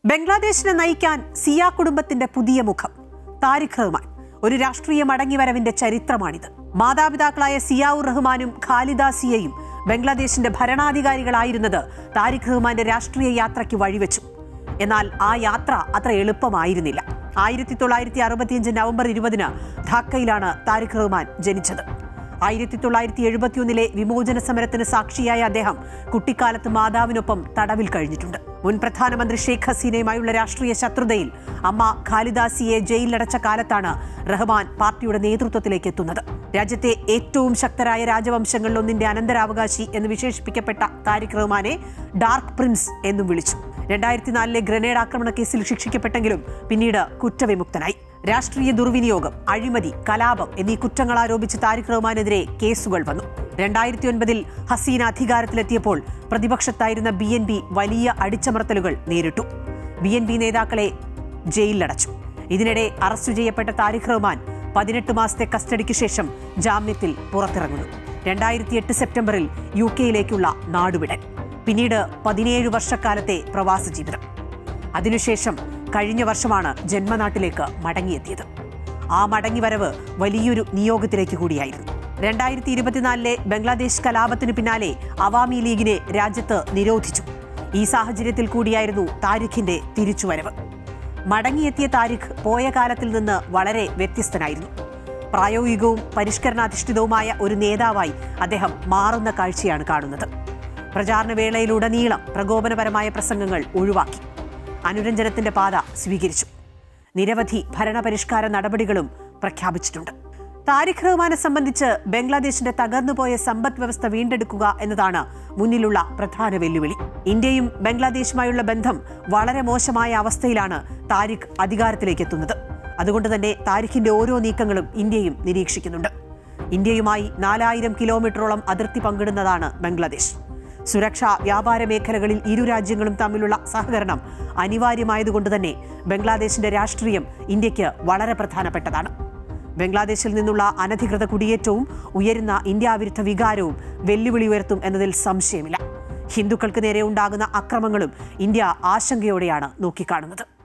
ബംഗ്ലാദേശിനെ നയിക്കാൻ സിയ കുടുംബത്തിന്റെ പുതിയ മുഖം താരിഖ് റഹ്മാൻ. ഒരു രാഷ്ട്രീയ മടങ്ങിവരവിന്റെ ചരിത്രമാണിത്. മാതാപിതാക്കളായ സിയാഉർ റഹ്മാനും ഖാലിദ സിയയും ബംഗ്ലാദേശിന്റെ ഭരണാധികാരികളായിരുന്നത് താരിഖ് റഹ്മാന്റെ രാഷ്ട്രീയ യാത്രയ്ക്ക് വഴിവെച്ചു. എന്നാൽ ആ യാത്ര അത്ര എളുപ്പമായിരുന്നില്ല. 1965 നവംബർ 20 ധാക്കയിലാണ് താരിഖ് റഹ്മാൻ ജനിച്ചത്. 1971 വിമോചന സമരത്തിന് സാക്ഷിയായ അദ്ദേഹം കുട്ടിക്കാലത്ത് മാതാവിനൊപ്പം തടവിൽ കഴിഞ്ഞിട്ടുണ്ട്. മുൻ പ്രധാനമന്ത്രി ഷെയ്ഖ് ഹസീനയുമായുള്ള രാഷ്ട്രീയ ശത്രുതയിൽ അമ്മ ഖാലിദ സിയെ ജയിലിലടച്ച കാലത്താണ് റഹ്മാൻ പാർട്ടിയുടെ നേതൃത്വത്തിലേക്ക് എത്തുന്നത്. രാജ്യത്തെ ഏറ്റവും ശക്തരായ രാജവംശങ്ങളിലൊന്നിന്റെ അനന്തരാവകാശി എന്ന് വിശേഷിപ്പിക്കപ്പെട്ട താരിഖ് റഹ്മാനെ ഡാർക്ക് പ്രിൻസ് എന്നും വിളിച്ചു. 2004 ഗ്രനേഡ് ആക്രമണ കേസിൽ ശിക്ഷിക്കപ്പെട്ടെങ്കിലും പിന്നീട് കുറ്റവിമുക്തനായി. രാഷ്ട്രീയ ദുർവിനിയോഗം, അഴിമതി, കലാപം എന്നീ കുറ്റങ്ങൾ ആരോപിച്ച് താരിഖ് റഹ്മാനെതിരെ കേസുകൾ വന്നു. 2009 ഹസീന അധികാരത്തിലെത്തിയപ്പോൾ പ്രതിപക്ഷത്തായിരുന്ന BNP വലിയ അടിച്ചമർത്തലുകൾ നേരിട്ടു. BNP നേതാക്കളെ ജയിലിലടച്ചു. ഇതിനിടെ അറസ്റ്റ് ചെയ്യപ്പെട്ട താരിഖ് റഹ്മാൻ 18 മാസത്തെ കസ്റ്റഡിക്ക് ശേഷം ജാമ്യത്തിൽ പുറത്തിറങ്ങുന്നു. 2008 സെപ്റ്റംബറിൽ UK നാടുവിടൽ. പിന്നീട് 17 വർഷക്കാലത്തെ പ്രവാസ ജീവിതം. അതിനുശേഷം കഴിഞ്ഞ വർഷമാണ് ജന്മനാട്ടിലേക്ക് മടങ്ങിയെത്തിയത്. ആ മടങ്ങിവരവ് വലിയൊരു നിയോഗത്തിലേക്ക് കൂടിയായിരുന്നു. 2024 ബംഗ്ലാദേശ് കലാപത്തിന് പിന്നാലെ അവാമി ലീഗിനെ രാജ്യത്ത് നിരോധിച്ചു. ഈ സാഹചര്യത്തിൽ കൂടിയായിരുന്നു താരിഖിന്റെ തിരിച്ചുവരവ്. മടങ്ങിയെത്തിയ താരിഖ് പോയ കാലത്തിൽ നിന്ന് വളരെ വ്യത്യസ്തനായിരുന്നു. പ്രായോഗികവും പരിഷ്കരണാധിഷ്ഠിതവുമായ ഒരു നേതാവായി അദ്ദേഹം മാറുന്ന കാഴ്ചയാണ് കാണുന്നത്. പ്രചാരണ വേളയിലുടനീളം പ്രകോപനപരമായ പ്രസംഗങ്ങൾ ഒഴിവാക്കി. അനുരഞ്ജനത്തിന്റെ പാത സ്വീകരിച്ചു. നിരവധി ഭരണപരിഷ്കാര നടപടികളും പ്രഖ്യാപിച്ചിട്ടുണ്ട്. താരിഖ് റഹ്മാനെ സംബന്ധിച്ച് ബംഗ്ലാദേശിന്റെ തകർന്നുപോയ സമ്പദ് വ്യവസ്ഥ വീണ്ടെടുക്കുക എന്നതാണ് മുന്നിലുള്ള പ്രധാന വെല്ലുവിളി. ഇന്ത്യയും ബംഗ്ലാദേശുമായുള്ള ബന്ധം വളരെ മോശമായ അവസ്ഥയിലാണ് താരിഖ് അധികാരത്തിലേക്ക് എത്തുന്നത്. അതുകൊണ്ട് തന്നെ താരിഖിന്റെ ഓരോ നീക്കങ്ങളും ഇന്ത്യയും നിരീക്ഷിക്കുന്നുണ്ട്. ഇന്ത്യയുമായി 4000 കിലോമീറ്ററോളം അതിർത്തി പങ്കിടുന്നതാണ് ബംഗ്ലാദേശ്. സുരക്ഷാ, വ്യാപാര മേഖലകളിൽ ഇരു രാജ്യങ്ങളും തമ്മിലുള്ള സഹകരണം അനിവാര്യമായതുകൊണ്ട് തന്നെ ബംഗ്ലാദേശിന്റെ രാഷ്ട്രീയം ഇന്ത്യക്ക് വളരെ പ്രധാനപ്പെട്ടതാണ്. ബംഗ്ലാദേശിൽ നിന്നുള്ള അനധികൃത കുടിയേറ്റവും ഉയരുന്ന ഇന്ത്യാവിരുദ്ധ വികാരവും വെല്ലുവിളി ഉയർത്തും എന്നതിൽ സംശയമില്ല. ഹിന്ദുക്കൾക്ക് നേരെ ഉണ്ടാകുന്ന അക്രമങ്ങളും ഇന്ത്യ ആശങ്കയോടെയാണ് നോക്കിക്കാണുന്നത്.